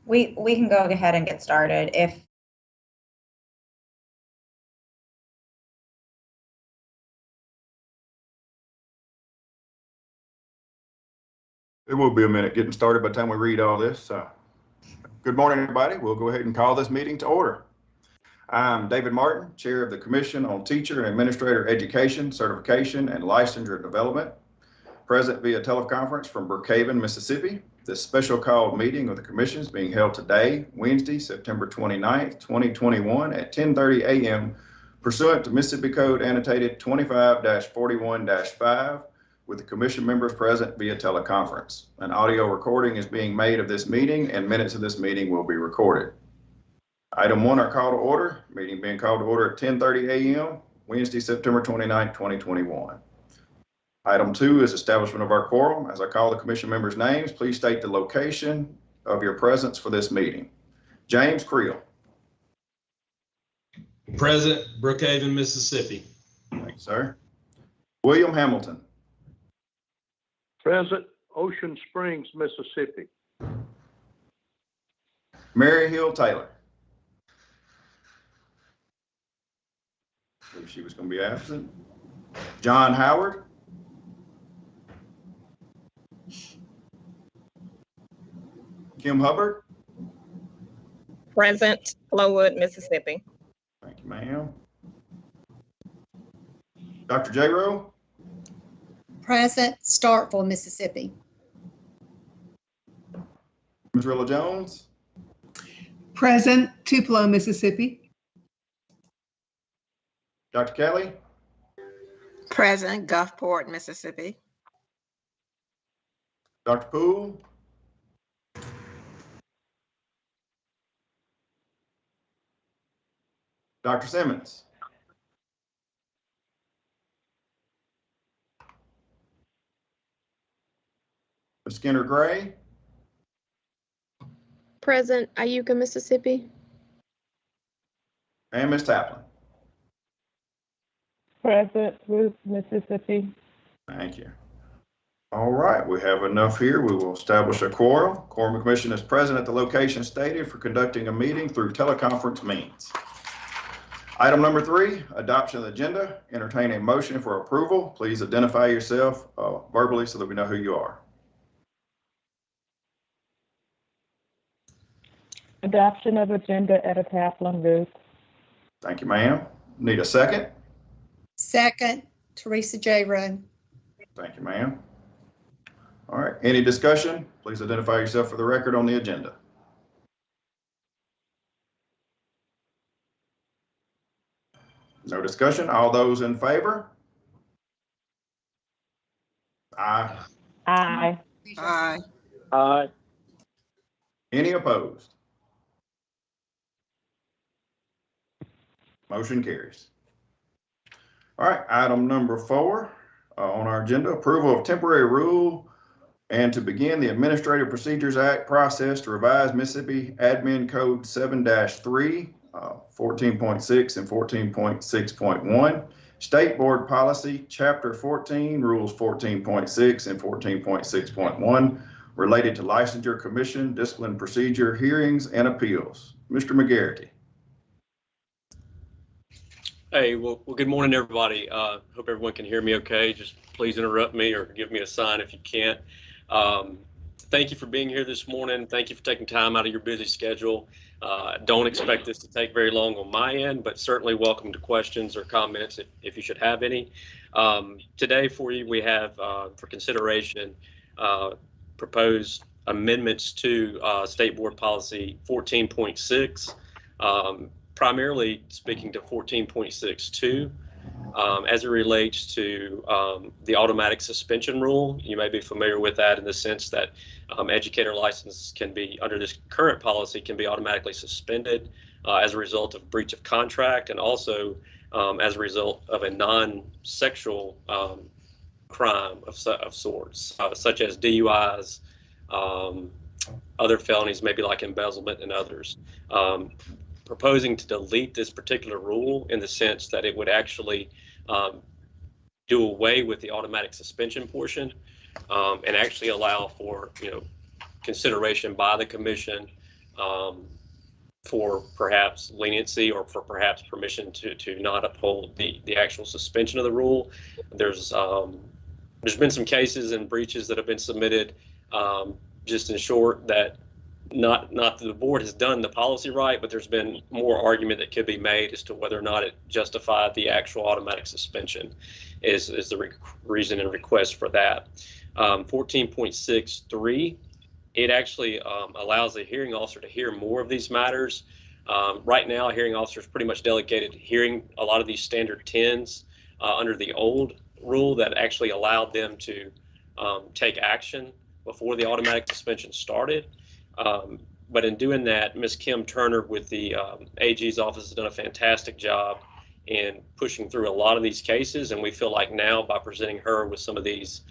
We can go ahead and get started if. It will be a minute getting started by the time we read all this. Good morning, everybody. We'll go ahead and call this meeting to order. I'm David Martin, Chair of the Commission on Teacher and Administrator Education, Certification, and Licensure Development, present via teleconference from Brookhaven, Mississippi. This special called meeting of the Commission is being held today, Wednesday, September 29th, 2021 at 10:30 a.m. pursuant to Mississippi Code annotated 25-41-5 with the Commission members present via teleconference. An audio recording is being made of this meeting and minutes of this meeting will be recorded. Item 1, our call to order. Meeting being called to order at 10:30 a.m. Wednesday, September 29th, 2021. Item 2 is establishment of our quorum. As I call the Commission members' names, please state the location of your presence for this meeting. James Creel. Present, Brookhaven, Mississippi. Thank you, sir. William Hamilton. Present, Ocean Springs, Mississippi. Mary Hill Taylor. I believe she was going to be absent. John Howard. Kim Hubbard. Present, Flowood, Mississippi. Thank you, ma'am. Dr. J. Rowe. Present, Starkville, Mississippi. Ms. Rilla Jones. Present, Tupelo, Mississippi. Dr. Kelly. Present, Gulfport, Mississippi. Dr. Poole. Dr. Simmons. Ms. Skinner Gray. Present, Iuka, Mississippi. And Ms. Taplin. Present, Ruth, Mississippi. Thank you. All right, we have enough here. We will establish a quorum. Quorum of Commission is present at the location stated for conducting a meeting through teleconference means. Item number 3, adoption of the agenda. Entertain a motion for approval. Please identify yourself verbally so that we know who you are. Adoption of agenda, Etta Taplin, Ruth. Thank you, ma'am. Need a second? Second, Teresa J. Rowe. Thank you, ma'am. All right, any discussion? Please identify yourself for the record on the agenda. No discussion. All those in favor? Aye. Aye. Aye. Aye. Any opposed? Motion carries. All right, item number 4 on our agenda, approval of temporary rule and to begin the Administrative Procedures Act process to revise Mississippi Admin Code 7-3, 14.6 and 14.6.1, State Board Policy, Chapter 14, Rules 14.6 and 14.6.1, related to Licensure Commission, Discipline Procedure, Hearings, and Appeals. Mr. McGarity. Hey, well, good morning, everybody. Hope everyone can hear me okay. Just please interrupt me or give me a sign if you can't. Thank you for being here this morning. Thank you for taking time out of your busy schedule. Don't expect this to take very long on my end, but certainly welcome to questions or comments if you should have any. Today for you, we have for consideration proposed amendments to State Board Policy 14.6. Primarily speaking to 14.62 as it relates to the automatic suspension rule. You may be familiar with that in the sense that educator license can be, under this current policy, can be automatically suspended as a result of breach of contract and also as a result of a non-sexual crime of sorts, such as DUIs, other felonies, maybe like embezzlement and others. Proposing to delete this particular rule in the sense that it would actually do away with the automatic suspension portion and actually allow for consideration by the commission for perhaps leniency or for perhaps permission to not uphold the actual suspension of the rule. There's been some cases and breaches that have been submitted, just in short, that not that the board has done the policy right, but there's been more argument that could be made as to whether or not it justified the actual automatic suspension is the reason and request for that. 14.63, it actually allows the hearing officer to hear more of these matters. Right now, a hearing officer is pretty much delegated hearing a lot of these standard 10s under the old rule that actually allowed them to take action before the automatic suspension started. But in doing that, Ms. Kim Turner with the AG's office has done a fantastic job in pushing through a lot of these cases, and we feel like now by presenting her with some of these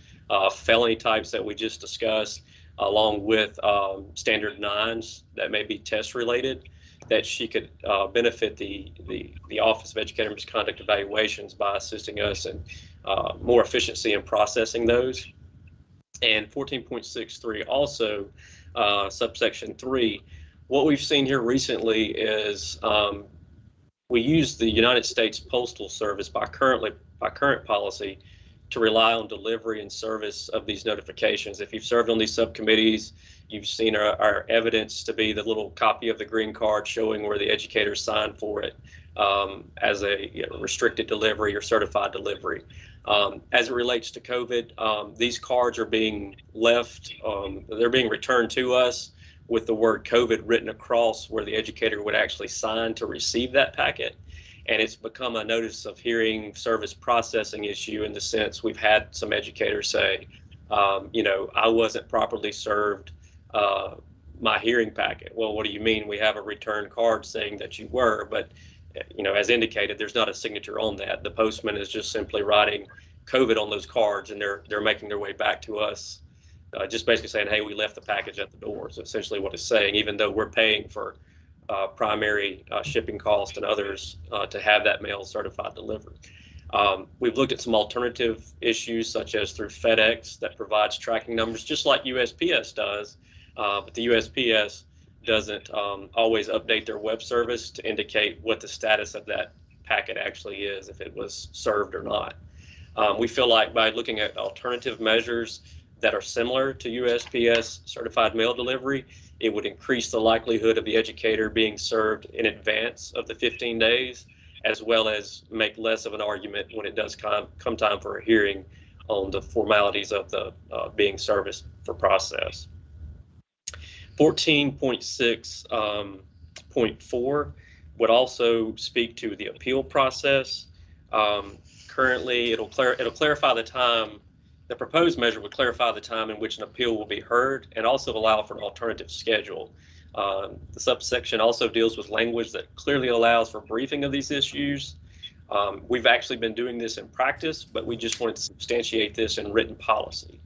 felony types that we just discussed, along with standard 9s that may be test related, that she could benefit the Office of Educator Misconduct Evaluations by assisting us in more efficiency in processing those. And 14.63 also, subsection 3, what we've seen here recently is we use the United States Postal Service by current policy to rely on delivery and service of these notifications. If you've served on these subcommittees, you've seen our evidence to be the little copy of the green card showing where the educators signed for it as a restricted delivery or certified delivery. As it relates to COVID, these cards are being left, they're being returned to us with the word COVID written across where the educator would actually sign to receive that packet. And it's become a notice of hearing service processing issue in the sense we've had some educators say, I wasn't properly served my hearing packet. Well, what do you mean? We have a return card saying that you were, but as indicated, there's not a signature on that. The postman is just simply writing COVID on those cards, and they're making their way back to us, just basically saying, hey, we left the package at the door. So essentially what it's saying, even though we're paying for primary shipping cost and others to have that mail certified delivered. We've looked at some alternative issues such as through FedEx that provides tracking numbers just like USPS does, but the USPS doesn't always update their web service to indicate what the status of that packet actually is, if it was served or not. We feel like by looking at alternative measures that are similar to USPS certified mail delivery, it would increase the likelihood of the educator being served in advance of the 15 days, as well as make less of an argument when it does come time for a hearing on the formalities of the being serviced for process. 14.6.4 would also speak to the appeal process. Currently, it'll clarify the time. The proposed measure would clarify the time in which an appeal will be heard and also allow for an alternative schedule. The subsection also deals with language that clearly allows for briefing of these issues. We've actually been doing this in practice, but we just wanted to substantiate this in written policy.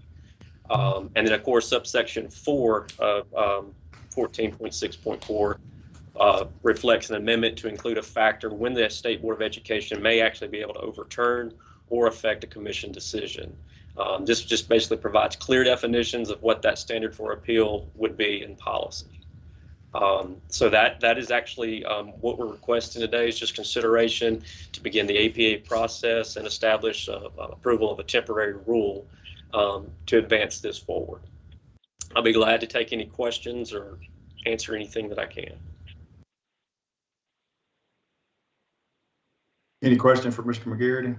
And then, of course, subsection 4 of 14.6.4 reflects an amendment to include a factor when the State Board of Education may actually be able to overturn or affect a commission decision. This just basically provides clear definitions of what that standard for appeal would be in policy. So that is actually what we're requesting today is just consideration to begin the APA process and establish approval of a temporary rule to advance this forward. I'll be glad to take any questions or answer anything that I can. Any question for Mr. McGarity?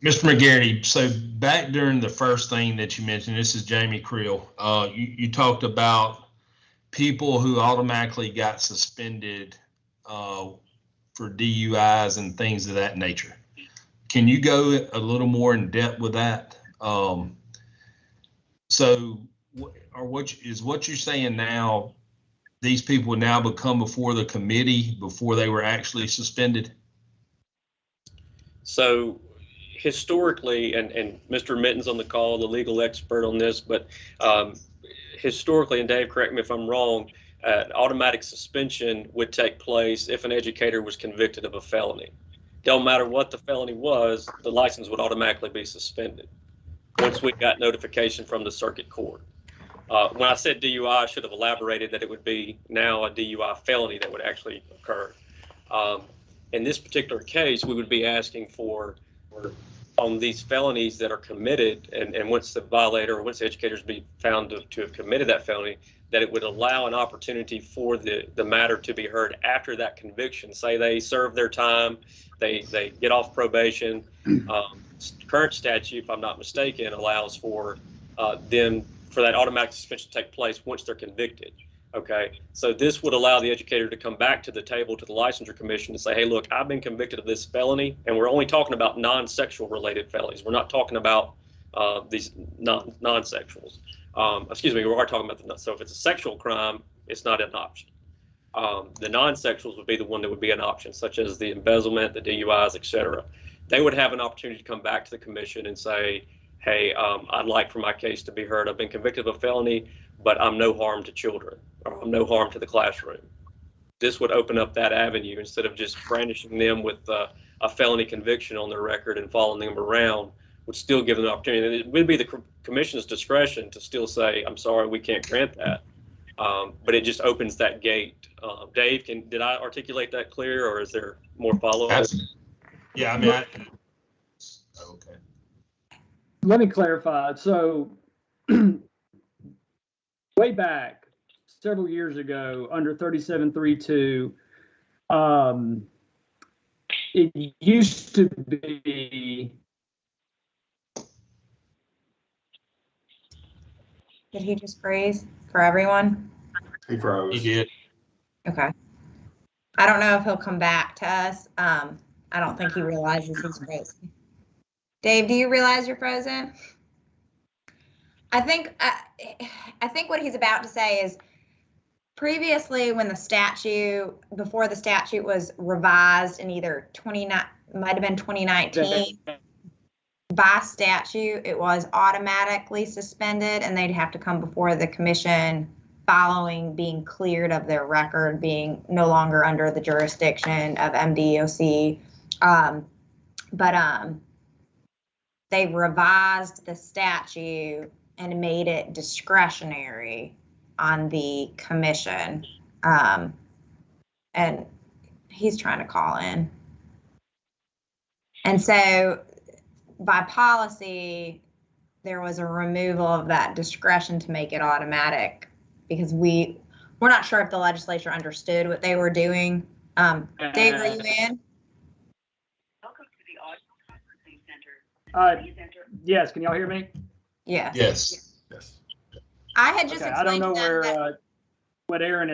Mr. McGarity, so back during the first thing that you mentioned, this is Jamie Creel, you talked about people who automatically got suspended for DUIs and things of that nature. Can you go a little more in depth with that? So what you're saying now, these people would now become before the committee before they were actually suspended? So historically, and Mr. Mitten's on the call, the legal expert on this, but historically, and Dave, correct me if I'm wrong, automatic suspension would take place if an educator was convicted of a felony. Don't matter what the felony was, the license would automatically be suspended once we got notification from the circuit court. When I said DUI, I should have elaborated that it would be now a DUI felony that would actually occur. In this particular case, we would be asking for on these felonies that are committed, and once the violator or once the educators be found to have committed that felony, that it would allow an opportunity for the matter to be heard after that conviction. Say they serve their time, they get off probation. Current statute, if I'm not mistaken, allows for them for that automatic suspension to take place once they're convicted. Okay, so this would allow the educator to come back to the table, to the licensure commission, and say, hey, look, I've been convicted of this felony, and we're only talking about non-sexual related felonies. We're not talking about these non-sexuals. Excuse me, we are talking about so if it's a sexual crime, it's not an option. The non-sexuals would be the one that would be an option, such as the embezzlement, the DUIs, etc. They would have an opportunity to come back to the commission and say, hey, I'd like for my case to be heard. I've been convicted of a felony, but I'm no harm to children, or I'm no harm to the classroom. This would open up that avenue instead of just brandishing them with a felony conviction on their record and following them around. Would still give them an opportunity. It would be the commission's discretion to still say, I'm sorry, we can't grant that. But it just opens that gate. Dave, did I articulate that clear, or is there more follow-up? Yeah, I mean, okay. Let me clarify. So way back several years ago under 3732, it used to be. Did he just freeze for everyone? He froze. He did. Okay. I don't know if he'll come back to us. I don't think he realizes he's frozen. Dave, do you realize you're frozen? I think what he's about to say is previously when before the statute was revised in either might have been 2019, by statute, it was automatically suspended and they'd have to come before the commission following being cleared of their record, being no longer under the jurisdiction of MDOC. But they revised the statute and made it discretionary on the commission. And he's trying to call in. And so by policy, there was a removal of that discretion to make it automatic because we're not sure if the legislature understood what they were doing. Dave, are you in? Welcome to the audio conferencing center. Yes, can y'all hear me? Yeah. Yes. Yes. I had just Okay, explained I don't know to them where what Aaron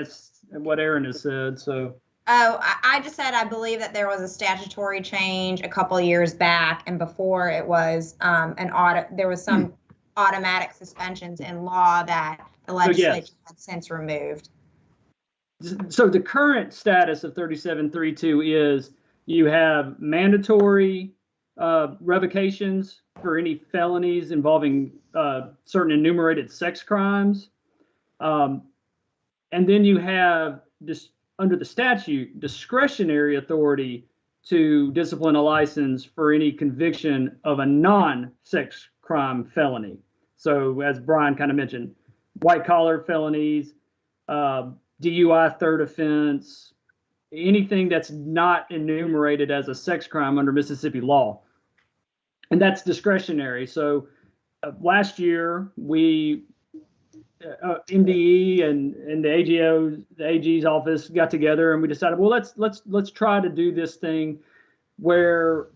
has said. So. Oh, I just said I believe that there was a statutory change a couple of years back, and before it was there was some automatic suspensions in law that the legislature had since removed. So the current status of 3732 is you have mandatory revocations for any felonies involving certain enumerated sex crimes, and then you have this. Under the statute, discretionary authority to discipline a license for any conviction of a non-sex crime felony. So as Brian kind of mentioned, white collar felonies, DUI third offense, anything that's not enumerated as a sex crime under Mississippi law. And that's discretionary. So last year we MDE and the AG's office got together and we decided, well, let's try to do this thing where,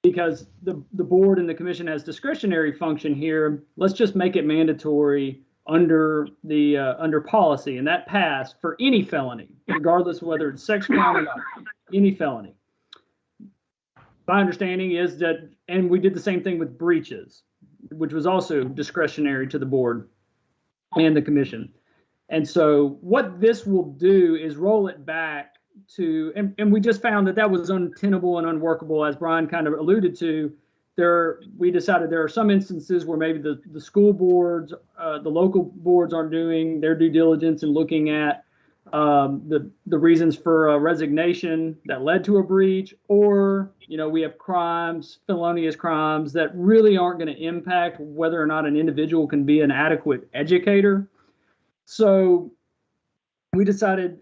because the board and the commission has discretionary function here, let's just make it mandatory under the under policy, and that passed for any felony, regardless of whether it's sex crime or not, any felony. My understanding is that, and we did the same thing with breaches, which was also discretionary to the board and the commission. And so what this will do is roll it back to, and we just found that was untenable and unworkable, as Brian kind of alluded to. We decided there are some instances where maybe the school boards, the local boards aren't doing their due diligence and looking at the reasons for a resignation that led to a breach, or, we have crimes, felonious crimes that really aren't going to impact whether or not an individual can be an adequate educator. So we decided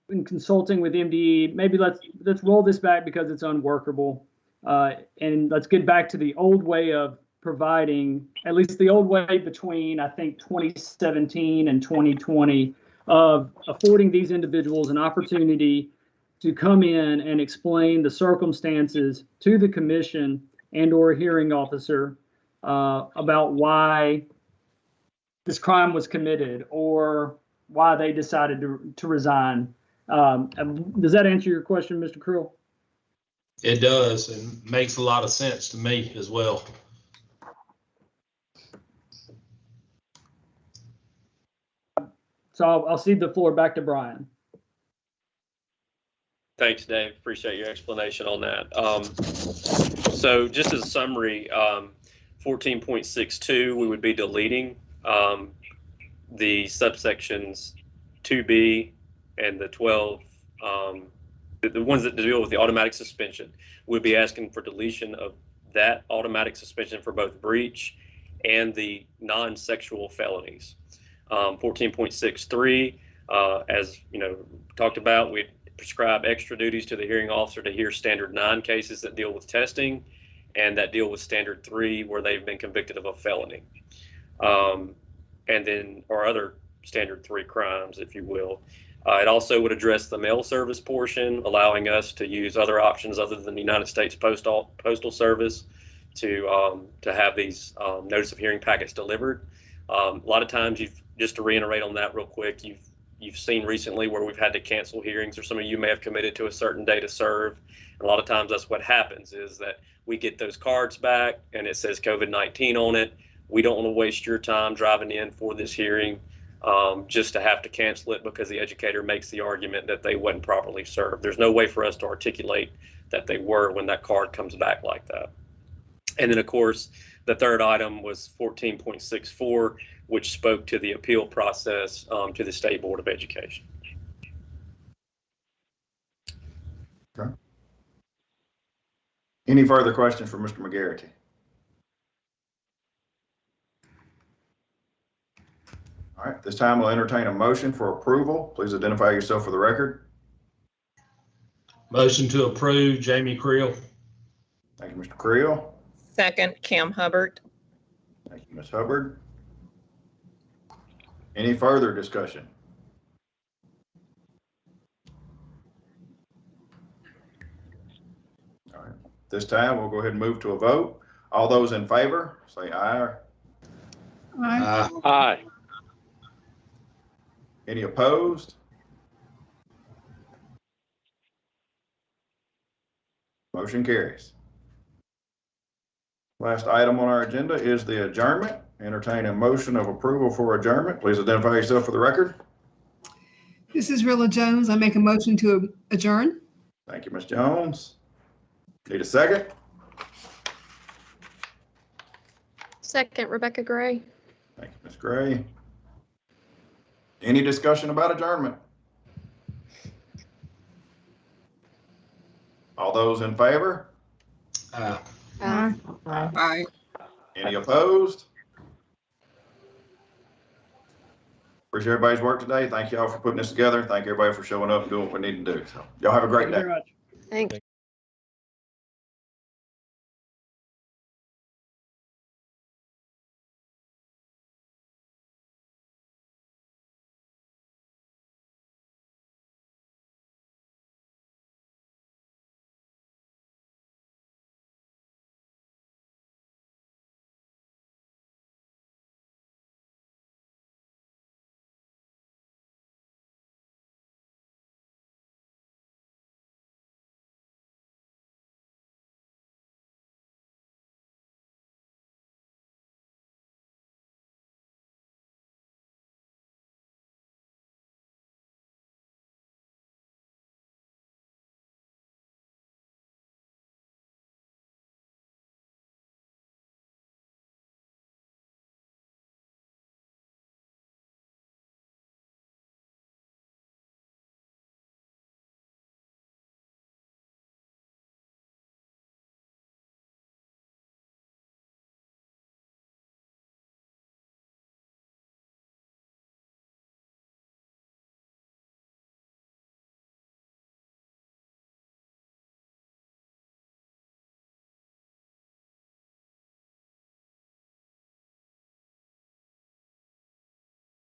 in consulting with MDE, maybe let's roll this back because it's unworkable. And let's get back to the old way of providing, at least the old way between, I think, 2017 and 2020, of affording these individuals an opportunity to come in and explain the circumstances to the commission and or hearing officer about why this crime was committed or why they decided to resign. Does that answer your question, Mr. Creel? It does, and makes a lot of sense to me as well. So I'll cede the floor back to Brian. Thanks, Dave. Appreciate your explanation on that. So just as a summary, 14.62, we would be deleting the subsections 2B and the 12, the ones that deal with the automatic suspension. We'd be asking for deletion of that automatic suspension for both breach and the non-sexual felonies. 14.63, as talked about, we prescribe extra duties to the hearing officer to hear standard 9 cases that deal with testing and that deal with standard 3 where they've been convicted of a felony. And then, or other standard 3 crimes, if you will. It also would address the mail service portion, allowing us to use other options other than the United States Postal Service to have these notice of hearing packets delivered. A lot of times, just to reiterate on that real quick, you've seen recently where we've had to cancel hearings, or some of you may have committed to a certain day to serve. And a lot of times that's what happens, is that we get those cards back and it says COVID-19 on it. We don't want to waste your time driving in for this hearing just to have to cancel it because the educator makes the argument that they wasn't properly served. There's no way for us to articulate that they were when that card comes back like that. And then, of course, the third item was 14.64, which spoke to the appeal process to the State Board of Education. Okay. Any further questions for Mr. McGarity? All right, this time we'll entertain a motion for approval. Please identify yourself for the record. Motion to approve, Jamie Creel. Thank you, Mr. Creel. Second, Cam Hubbard. Thank you, Ms. Hubbard. Any further discussion? All right, this time we'll go ahead and move to a vote. All those in favor, say aye. Aye. Aye. Any opposed? Motion carries. Last item on our agenda is the adjournment. Entertain a motion of approval for adjournment. Please identify yourself for the record. This is Rilla Jones. I make a motion to adjourn. Thank you, Ms. Jones. Need a second? Second, Rebecca Gray. Thank you, Ms. Gray. Any discussion about adjournment? All those in favor? Aye. Aye. Any opposed? Appreciate everybody's work today. Thank y'all for putting this together. Thank everybody for showing up and doing what we need to do. So y'all have a great day. Thank you very much. Thanks.